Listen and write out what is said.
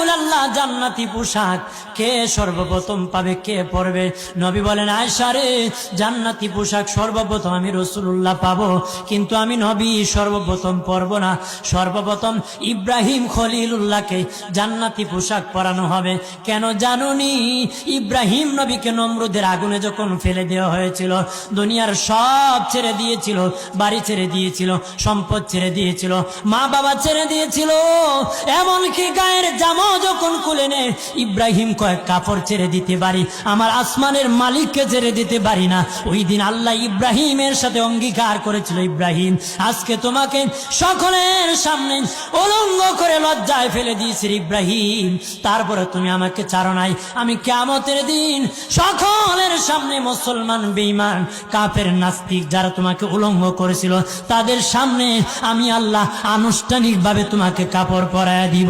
রাসূলুল্লাহ জান্নাতি পোশাক কে সর্বপ্রথম পাবে, কে পরবে? নবী বলেন, আয়েশা রে, জান্নাতি পোশাক সর্বপ্রথম আমি রাসূলুল্লাহ পাবো, কিন্তু আমি নবী সর্বপ্রথম পরব না। সর্বপ্রথম ইব্রাহিম খলিলুল্লাহকে জান্নাতি পোশাক পরানো হবে। কেন জানুনি? ইব্রাহিম নবীকে নমরুদের আগুনে যখন ফেলে দেওয়া হয়েছিল, দুনিয়ার সব ছেড়ে দিয়েছিল, বাড়ি ছেড়ে দিয়েছিল, সম্পদ ছেড়ে দিয়েছিল, মা বাবা ছেড়ে দিয়েছিল, এমনকি গায়ের জামাও যখন খুলে নেয়, ইব্রাহিম কয়েক কাপড় ছেড়ে দিতে পারি, আমার আসমানের মালিককে ছেড়ে দিতে পারি না। ওই দিন আল্লাহ ইব্রাহিমের সাথে অঙ্গীকার করেছিল, ইব্রাহিম আজকে তোমাকে সকলের সামনে উলঙ্গ করে লজ্জায় ফেলে দিয়েছি ইব্রাহিম, তারপরে তুমি আমাকে ছাড়ো নাই। আমি কিয়ামতের দিন সকলের সামনে মুসলমান, বেঈমান, কাফের, নাস্তিক যারা তোমাকে উলঙ্গ করেছিল, তাদের সামনে আমি আল্লাহ আনুষ্ঠানিকভাবে তোমাকে কাপড় পরায়া দিব।